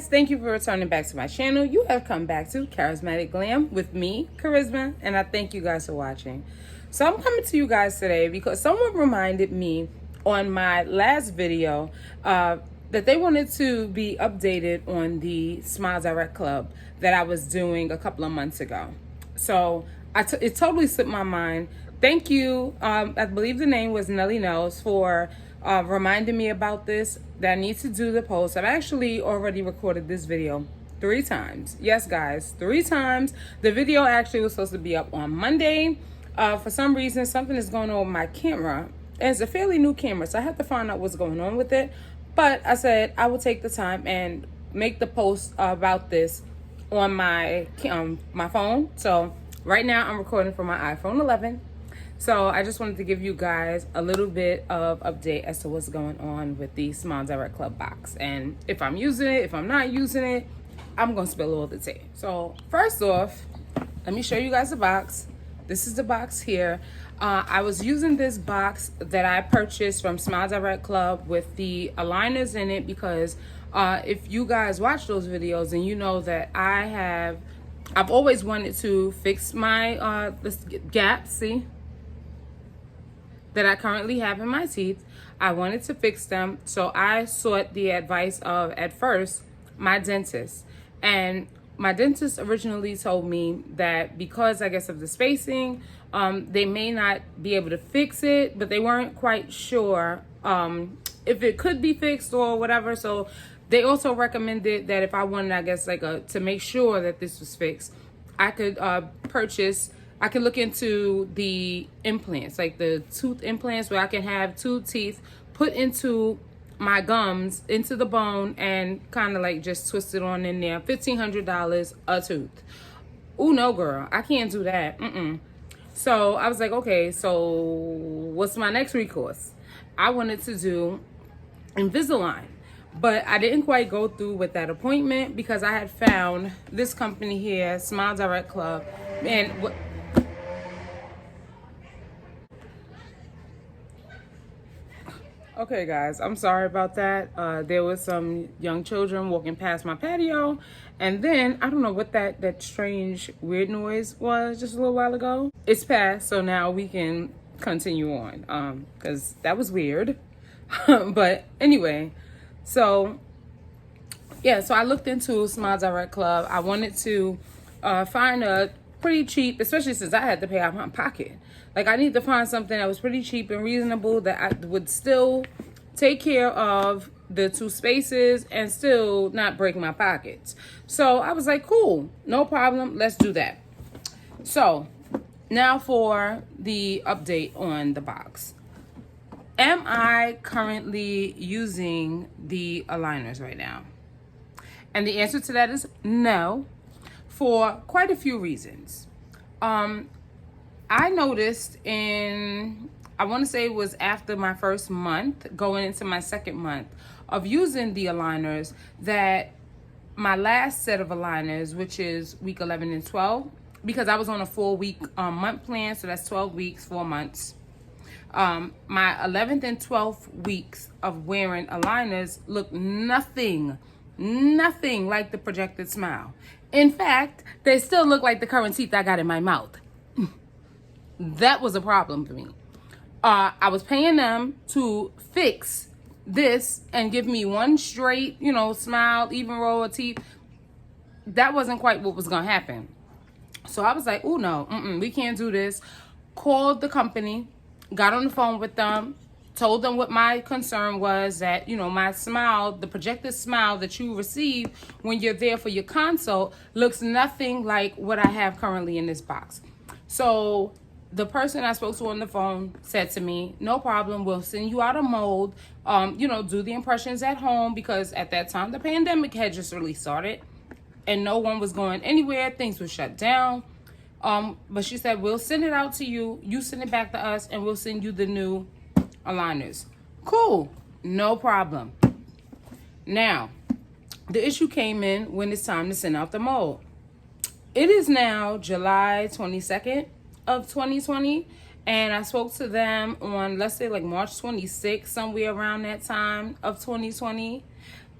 guys, thank you for returning back to my channel. You have come back to Charismatic Glam with me, Charisma, and I thank you guys for watching. So I'm coming to you guys today because someone reminded me on my last video that they wanted to be updated on the Smile Direct Club that I was doing a couple of months ago. So it totally slipped my mind. Thank you. I believe the name was Nelly Nels for reminding me about this, that I need to do the post. I've actually already recorded this video 3 times. Yes, guys, 3 times. The video actually was supposed to be up on Monday. For some reason, something is going on with my camera. And it's a fairly new camera, so I have to find out what's going on with it. But I said I will take the time and make the post about this on my phone. So right now I'm recording from my iPhone 11. So I just wanted to give you guys a little bit of update as to what's going on with the Smile Direct Club box. And if I'm using it, if I'm not using it, I'm going to spill all the tea. So first off, let me show you guys the box. This is the box here. I was using this box that I purchased from Smile Direct Club with the aligners in it because if you guys watch those videos, and you know that I've always wanted to fix my this gap, see? That I currently have in my teeth. I wanted to fix them, so I sought the advice of, at first, my dentist. And my dentist originally told me that because I guess of the spacing, they may not be able to fix it, but they weren't quite sure if it could be fixed or whatever. So they also recommended that if I wanted, I guess, to make sure that this was fixed, I could I can look into the implants, like the tooth implants, where I can have 2 teeth put into my gums, into the bone, and kind of like just twist it on in there. $1,500 a tooth. Ooh, no, girl, I can't do that. So I was like, okay, so what's my next recourse? I wanted to do Invisalign, but I didn't quite go through with that appointment because I had found this company here, Smile Direct Club, and what. Okay, guys, I'm sorry about that. There was some young children walking past my patio, and then I don't know what that strange weird noise was just a little while ago. It's past, so now we can continue on because that was weird. But anyway, so yeah, so I looked into Smile Direct Club. I wanted to find a pretty cheap, especially since I had to pay out of my pocket. Like, I need to find something that was pretty cheap and reasonable that I would still take care of the 2 spaces and still not break my pockets. So I was like, cool, no problem, let's do that. So now for the update on the box. Am I currently using the aligners right now? And the answer to that is no, for quite a few reasons. I noticed I want to say it was after my first month, going into my second month of using the aligners, that my last set of aligners, which is week 11 and 12, because I was on a 4-week month plan, so that's 12 weeks, 4 months. My 11th and 12th weeks of wearing aligners look nothing like the projected smile. In fact, they still look like the current teeth I got in my mouth. That was a problem for me. I was paying them to fix this and give me one straight, smile, even row of teeth. That wasn't quite what was going to happen. So I was like, oh, no, we can't do this. Called the company, got on the phone with them, told them what my concern was, that, my smile, the projected smile that you receive when you're there for your consult, looks nothing like what I have currently in this box. So the person I spoke to on the phone said to me, no problem, we'll send you out a mold, do the impressions at home, because at that time the pandemic had just really started and no one was going anywhere. Things were shut down. But she said, we'll send it out to you. You send it back to us and we'll send you the new aligners. Cool, no problem. Now, the issue came in when it's time to send out the mold. It is now July 22nd of 2020, and I spoke to them on, let's say, like March 26th, somewhere around that time of 2020.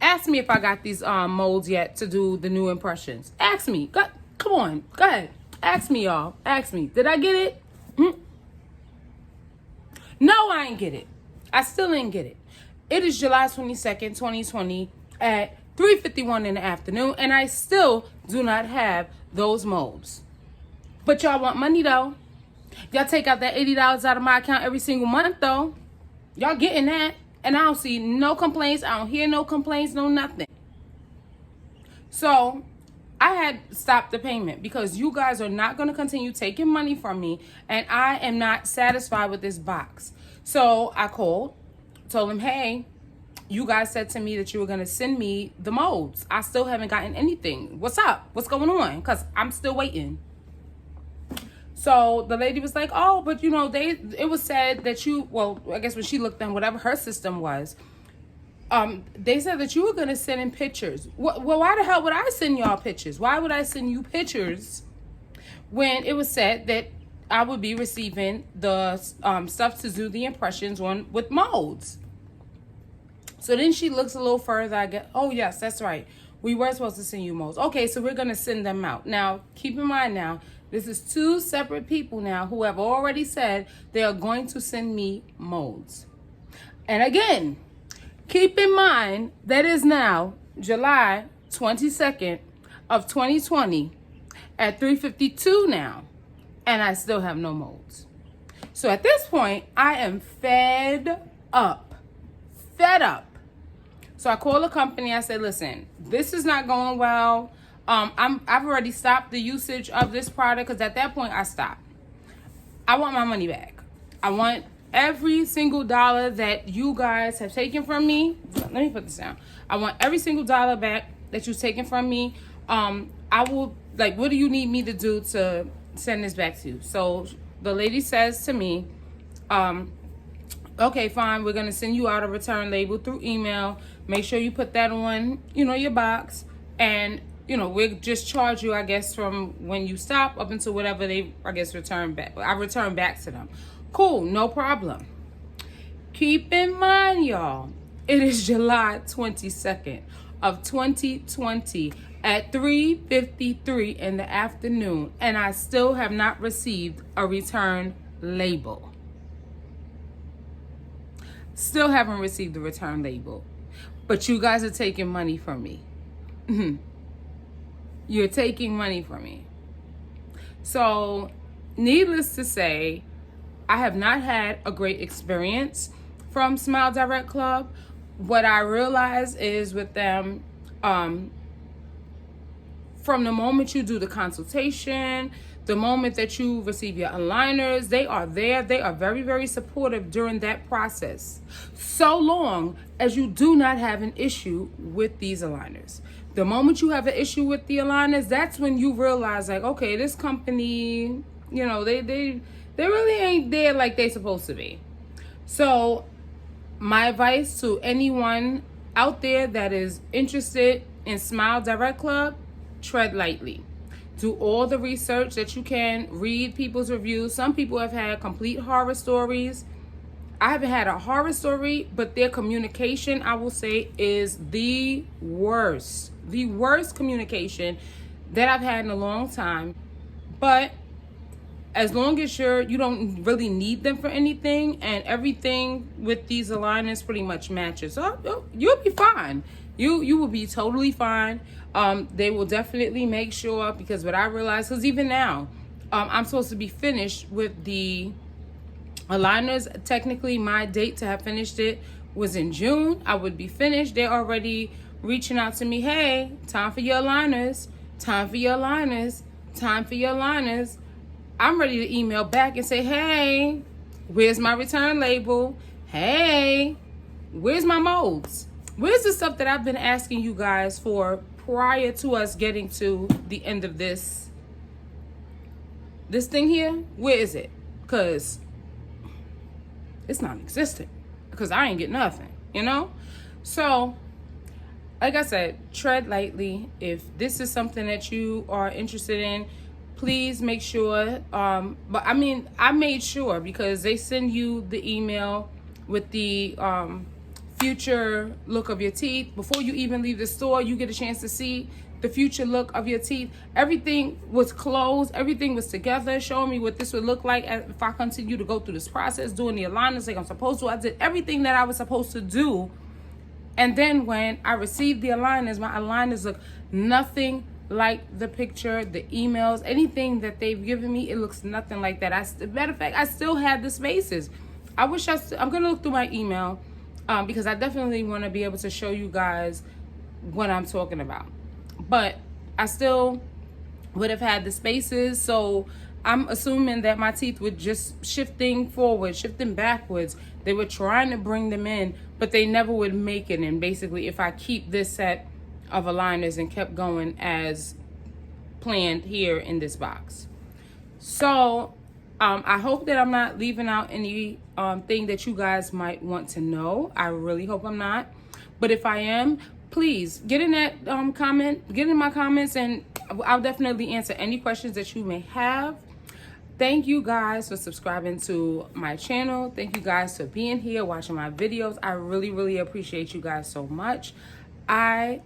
Ask me if I got these molds yet to do the new impressions. Ask me. Come on. Go ahead. Ask me, y'all. Ask me. Did I get it? No, I ain't get it. I still ain't get it. It is July 22nd, 2020 at 3:51 in the afternoon, and I still do not have those molds. But y'all want money, though. Y'all take out that $80 out of my account every single month, though. Y'all getting that. And I don't see no complaints. I don't hear no complaints, no nothing. So I had stopped the payment because you guys are not going to continue taking money from me. And I am not satisfied with this box. So I called, told him, hey, you guys said to me that you were going to send me the molds. I still haven't gotten anything. What's up? What's going on? Because I'm still waiting. So the lady was like, oh, but you know, it was said that I guess when she looked on whatever her system was, they said that you were going to send in pictures. Well, why the hell would I send y'all pictures? Why would I send you pictures when it was said that I would be receiving the stuff to do the impressions with molds? So then she looks a little further. I get, oh, yes, that's right. We were supposed to send you molds. Okay, so we're going to send them out. Now, keep in mind now, this is two separate people now who have already said they are going to send me molds. And again, keep in mind that is now July 22nd of 2020 at 3:52 now, and I still have no molds. So at this point, I am fed up. So I called the company. I said, listen, this is not going well. I've already stopped the usage of this product because at that point I stopped. I want my money back. I want every single dollar that you guys have taken from me. Let me put this down. I want every single dollar back that you've taken from me. I will, what do you need me to do to send this back to you? So the lady says to me, okay, fine. We're going to send you out a return label through email. Make sure you put that on, your box. And we'll just charge you, I guess, from when you stop up until whatever they, I guess, return back. I return back to them. Cool, no problem. Keep in mind, y'all, it is July 22nd of 2020 at 3:53 in the afternoon, and I still have not received a return label. Still haven't received the return label. But you guys are taking money from me. You're taking money from me. So, needless to say, I have not had a great experience from Smile Direct Club. What I realize is with them, from the moment you do the consultation, the moment that you receive your aligners, they are there. They are very, very supportive during that process. So long as you do not have an issue with these aligners. The moment you have an issue with the aligners, that's when you realize, okay, this company, they really ain't there like they supposed to be. So my advice to anyone out there that is interested in Smile Direct Club, tread lightly. Do all the research that you can. Read people's reviews. Some people have had complete horror stories. I haven't had a horror story, but their communication, I will say, is the worst. The worst communication that I've had in a long time. But as long as you don't really need them for anything, and everything with these aligners pretty much matches, so you'll be fine. You will be totally fine. They will definitely make sure, because what I realized, because even now, I'm supposed to be finished with the aligners. Technically, my date to have finished it was in June. I would be finished. They're already reaching out to me. Hey, time for your aligners. Time for your aligners. Time for your aligners. I'm ready to email back and say, hey, where's my return label? Hey, where's my molds? Where's the stuff that I've been asking you guys for prior to us getting to the end of this thing here? Where is it? Because it's non-existent. Because I ain't get nothing, So, like I said, tread lightly. If this is something that you are interested in, please make sure. But I mean, I made sure, because they send you the email with the future look of your teeth. Before you even leave the store, you get a chance to see the future look of your teeth. Everything was closed. Everything was together, showing me what this would look like if I continue to go through this process, doing the aligners like I'm supposed to. I did everything that I was supposed to do. And then when I received the aligners, my aligners look nothing like the picture, the emails, anything that they've given me. It looks nothing like that. Matter of fact, I still had the spaces. I'm going to look through my email because I definitely want to be able to show you guys what I'm talking about. But I still would have had the spaces. So I'm assuming that my teeth were just shifting forward, shifting backwards. They were trying to bring them in, but they never would make it in. Basically, if I keep this set of aligners and kept going as planned here in this box. So I hope that I'm not leaving out any thing that you guys might want to know. I really hope I'm not. But if I am, please get in that get in my comments, and I'll definitely answer any questions that you may have. Thank you guys for subscribing to my channel. Thank you guys for being here, watching my videos. I really, really appreciate you guys so much. I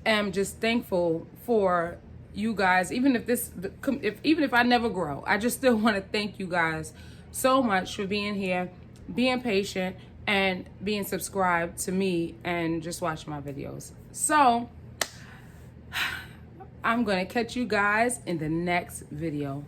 am just thankful for you guys. Even if I never grow, I just still want to thank you guys so much for being here, being patient, and being subscribed to me and just watching my videos. So I'm gonna catch you guys in the next video.